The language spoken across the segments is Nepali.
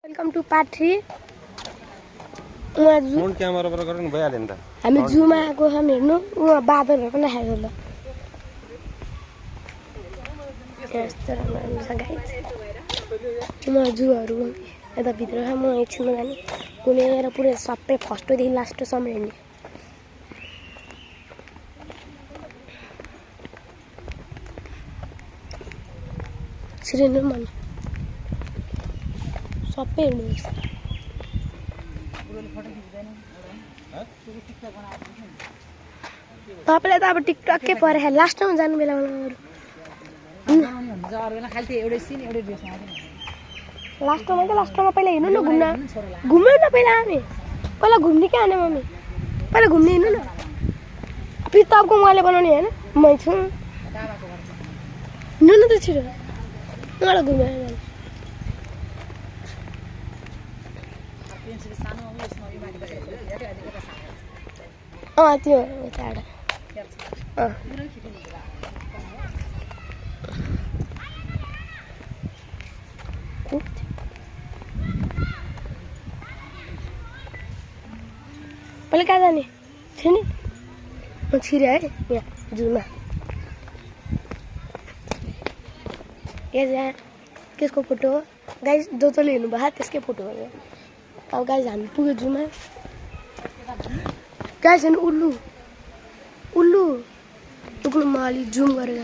Welcome to part 3 phone camera पर गर्नु भइहाल्यो नि त हामी जुमा आएको छौं हेर्नु उहाँ बादलहरु पनि देखाएको ल यस्तो राम्रो छ गाइस म जुहरु यता भित्र म एकछिनमा जाने घुमेर पुरै सबै फर्स्ट देखि लास्ट सम्म हेर्ने सिरिनु मन सबै हेर्नु तपाईलाई त अब टिकटक के परे लास्टमा जानु बेलामा लास्टमा पहिला हिँड्नु न घुम्नु न पहिला हामी पहिला घुम्ने के आने मम्मी पहिला घुम्ने हिँड्नु न फेरि तपाईँको उहाँले बनाउने हैन मै छु हिँड्नु न त छिटो मलाई घुमेर त्यो टाढा पहिला कहाँ जाने थियो नि म छिरे है यहाँ जुमा यहाँ त्यसको फोटो हो गाइस जसले हेर्नु भयो त्यसकै फोटो हो अब गाइस हामी पुग्यो जुमा गाइस हेर्नु उल्लु उल्लु म अलि जुम गरेर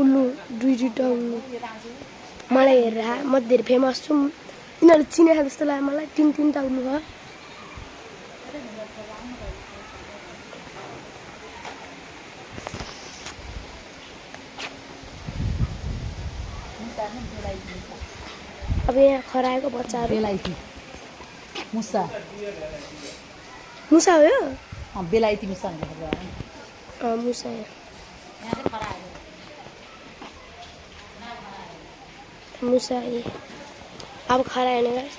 उल्लु दुईटा उल्लु मलाई हेरेर म धेरै फेमस छु यिनीहरू चिनेको जस्तो लाग्यो मलाई तीनटा उल्लु भयो अब यहाँ खराएको बच्चाहरू मुसा मुसा हो यो बेलायती मुसा मुसा मुसा अब खराएन गाइस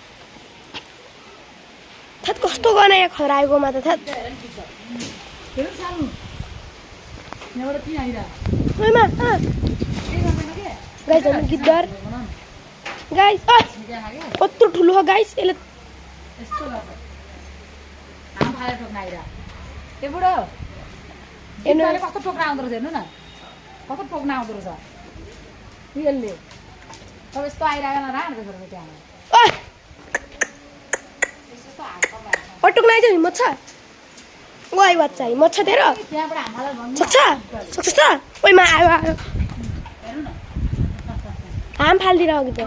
थत कस्तो गर्ने यहाँ खराएकोमा त थत गाइस गिद्दर गाइस कत्रो ठुलो हो गाइस यसले यस्तो लाग्छ आम फाले ठोक्न आइरा ए बुढो एनले कस्तो ठोक्न आउँदो रहेछ हेर्नु न कस्तो ठोक्न आउँदो रहेछ रियलले अब यस्तो आइराखेन राड्दै छ त्यहाँ यस्तो हात पक्राएको पटुक लाइज हिम्मत छ गइ बच्चा हिम्मत छ तेरो त्यहाँबाट हामीलाई भन्नु सक्छ ओइ मा आयो हेर्नु न हाम फाल्दिर अघि त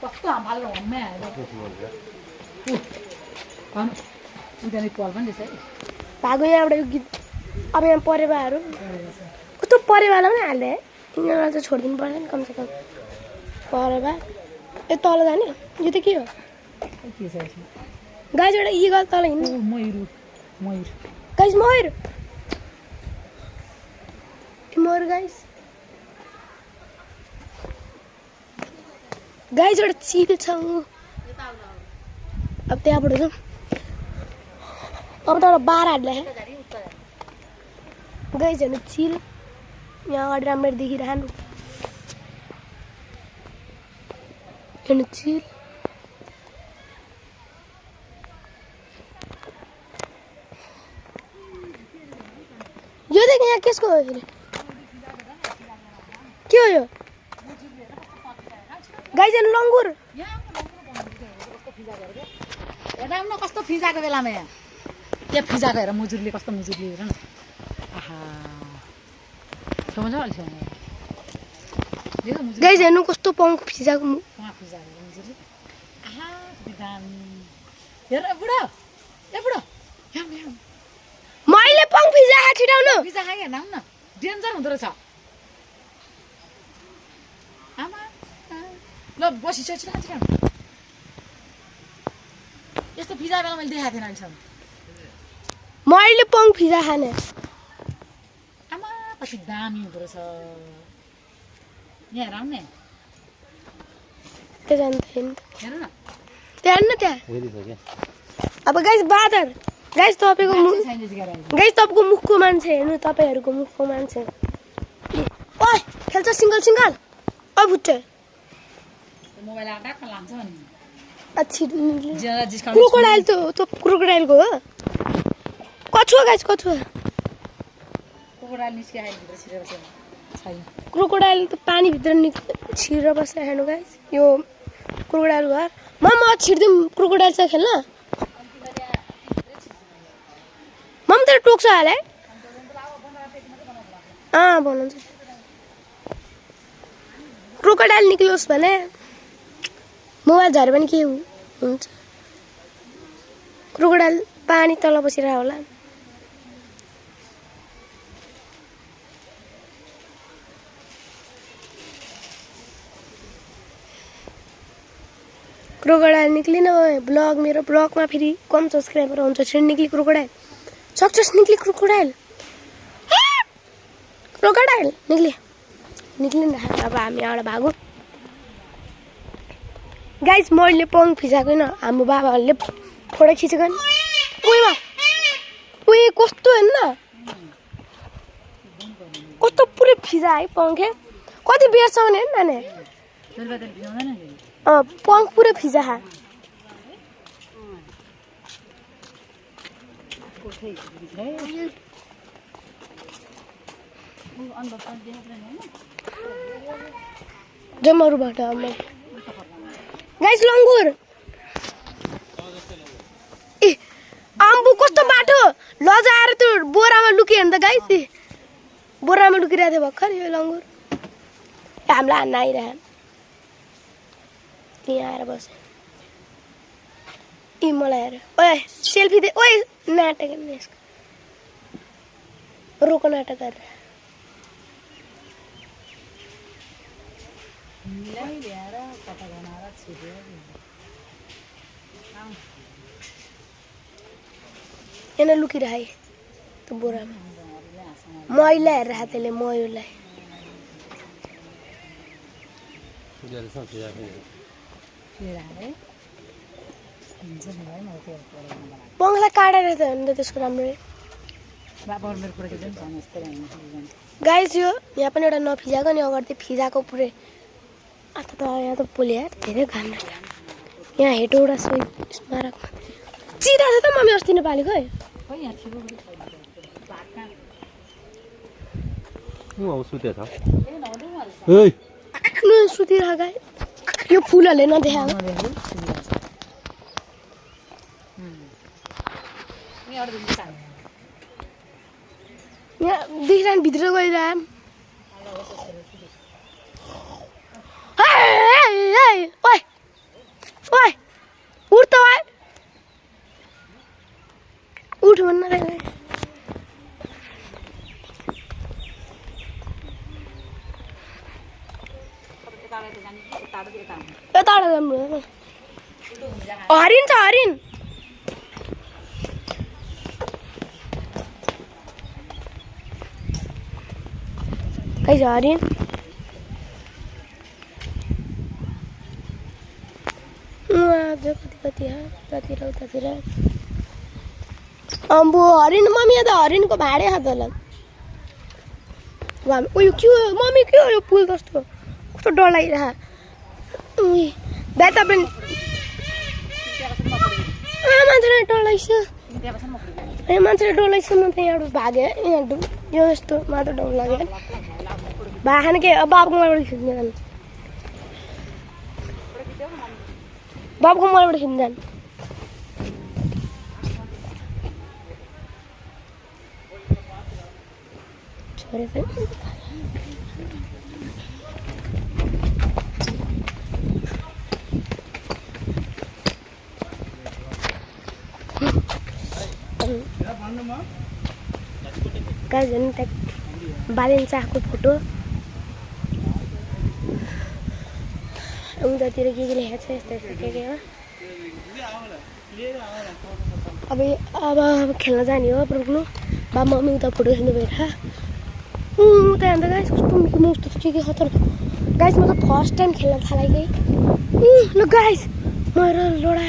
कस्तो हाम फालेर हम्मै आयो उनीहरूले पल पनि रहेछ है भागो यहाँबाट यो गीत अब यहाँ परेवाहरू कस्तो परेवालाई पनि हाल्दै है यिनीहरूलाई चाहिँ छोडिदिनु पर्छ नि कमसेकम परेवा ए तल जाने यो त के हो के छ यसमा गाइसबाट यी गल तल हिँड्नु मयूर गाइस मयूर गाइस गाइसबाट चिल छ अब त्यहाँबाट जाउँ अब त बाह्र हाल्दै गाइस हेर्नु चिल यहाँ अगाडि राम्ररी देखिरहनु हेर्नु चिल यो देख यहाँ केसको हो फेरि के हो यो गाइस हेर्नु लङ्गुर हेर्दा न कस्तो फिजाको बेलामा यहाँ के फिजाको हेर मुजुरले कस्तो मुजुरले हेर न आहा समझ आल्छ गाइस हेर्नु कस्तो पङ्क फिजाको फिजाको मुजुरले आहा दामी हेर बुढो ए बुढो मैले पङ्क फिजा छिटाउनु फिजा खाए हेर्न न डेन्जर हुँदो रहेछ आमा ल बसिसक्छ छिटो यस्तो फिजा बेला मैले देखाएको थिएन अहिलेसम्म मैले पङ्क फिजा खाने आमा कति दामी हुँदो रहेछ यहाँ हेर न त्यो जान्दैन हेर न त्यहाँ अब गाइस बादर गाइस तपाईँको मुखको मान्छे हेर्नु तपाईँहरूको मुखको मान्छे ओइ खेल्छ सिंगल ओइ भुट्टे मोबाइल आटा लान्छ नि अच्छी निकली ज्यादा जिसका क्रोकोडाइल तो क्रोकोडाइल को हो कछुआ गाइस कछुआ क्रोकोडाइल निस्किया है भित्र छिरेर बसेको छैन क्रोकोडाइल त पानी भित्र छिरेर बस्छ हेर्नु गाइस यो क्रोकोडाइल घर म छिर्दिम क्रोकोडाइल चाहिँ खेल्न मम त टोक्छ हाल है बनाउँछ क्रोकोडाइल निक्लोस् भने मोबाइल झऱ्यो भने के हुन्छ क्रोकोडाइल पानी तल बसिरह होला क्रोकोडाइल निक्लिन ब्लग मेरो ब्लगमा फेरि कम सब्सक्राइबर हुन्छ छिन् निक्ली क्रोकोडाइल सक्सेस निक्ली क्रोकोडाइल क्रोकोडाइल निक्लिन अब हामी एउटा भागौँ गाइस मैले पङ फिजाएको होइन हाम्रो बाबाहरूले फोटो खिचेको उयो कस्तो हेर्न कस्तो पुरै फिजा है पङ्खे कति बेर्छ भने नानी पङ पुरै फिजा खा जमहरूबाट गाइस लङ्गुर ए आम्बु कस्तो बाटो लजाएर त्यो बोरामा लुक्यो भने त गाइस बोरामा लुकिरहेको थियो भर्खर यो लङ्गुर हामीलाई हान्न आइरह यहाँ आएर बस्यो ए मलाई हेर ओए सेल्फी दे ओए नाटक हेर्नु यसको रोको नाटक गरेर यहाँ लुकिरहे त्यो बोरामा मैला हेरेर त्यसले मयूरलाई पङ्खलाई काटेर त हो नि त त्यसको राम्रो गाइस यो यहाँ पनि एउटा नफिजाएको नि अगाडि त्यो फिजाको पुरै आता त यहाँ त पोले धेरै घाम लाग्छ यहाँ हेटो एउटा स्मारक चिरा छ त मम्मी अस्ति नेपालीको है आफ्नो सुतिरहेको गाई यो फुलहरूले नदेखाएको यहाँ देखिरहनु भित्र गइरह ओए ओए उठ त ओए उठ भन्न हरिण छ हरिण खै छ हरिण कति उतातिर अम्बो हरिण मम्मी त हरिणको भाडे खाँदा होला उयो के हो मम्मी के हो यो पुल कस्तो कस्तो डर लागिरहेको दाइ तपाईँ मान्छेले डर लाग्छ ए मान्छेले डर लाग्छ म त यहाँबाट भागेँ यहाँ यो यस्तो मात्र डर लाग्यो भाखान के बाबुको मोबाइलबाट खिच्न जानु बाबुको मोबाइलबाट खिच्न जानु छोरे पनि गाइस हेर्नु त्यहाँ बालेन चाहको फोटो उतातिर के लेखेको छ यस्तो यस्तो के हो अब खेल्न जाने हो पुग्नु बा मम्मी उता फोटो खिच्नु बैठा उता अन्त गाइस कस्तो मिकी माउस त के खतर गाइस म त फर्स्ट टाइम खेल्न थालेँ कि ल गाइस मेरो लोडा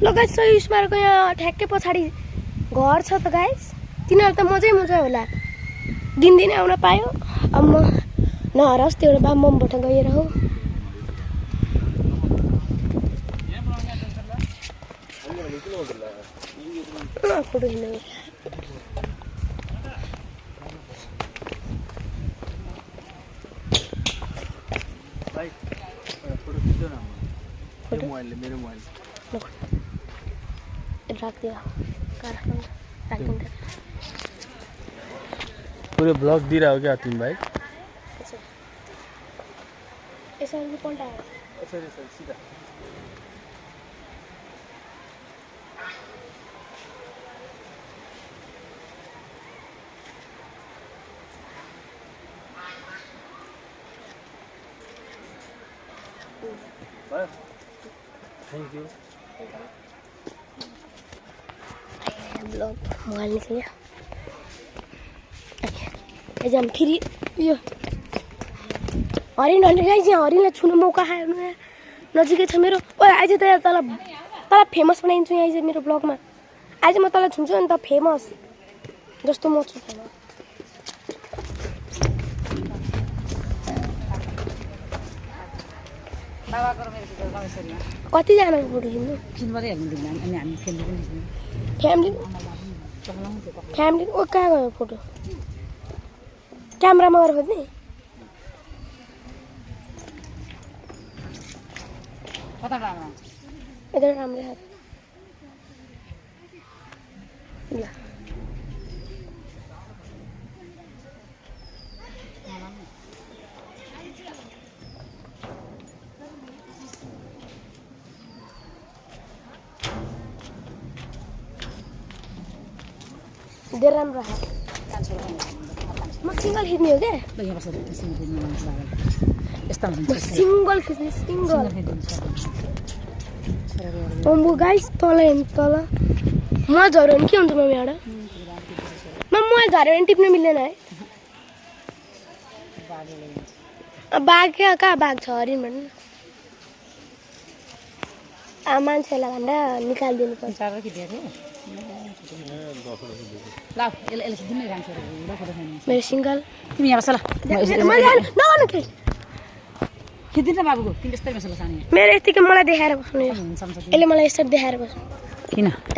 ल गाइस सही स्मारकको यहाँ ठ्याक्कै पछाडि घर छ त गाइस तिनीहरू त मजै होला दिनदिनै आउन पायो अब म नहरोस् त्यो एउटा बामबाट गएर हो फोटो खिच्नु पूरे ब्लॉग दे रहा हो क्या तुम भाई? ऐसा पलटा है सीधा थैंक यू। ब्लॉग मोबाइल निकल गया हम फिर यो हरिण गाइस यहाँ हरिणलाई छुनु मौका खायो नजिकै छ मेरो ओ आज त तल फेमस बनाइदिन्छु यहाँ चाहिँ मेरो ब्लगमा आज म तँलाई छुन्छु नि त फेमस जस्तो म छु फेमस कतिजनाको फोटो खिच्नु फ्यामिली ओ कहाँ गयो फोटो क्यामेरामा गएर खोज्ने यता राम्रो ल धेरै राम्रो म सिङ्गल खिच्ने हो क्या सिङ्गल खिच्ने सिङ्गल अम्बो गाइस तल तल मोबाइल झऱ्यो भने के हुन्छ मम्मी एउटा मोबाइल झऱ्यो भने टिप्न मिल्दैन है बाघ कहाँ बाघ छ हरिण भन्नु मान्छेलाई भन्दा निकालिदिनु पर्छ मेरो सिङ्गल तिमी यहाँ बस ल खिचिदिनु बाबुको तिमी यस्तै बस ल सानी मेरो यतिकै मलाई देखाएर बस्नु यसले मलाई यसरी देखाएर बस्नु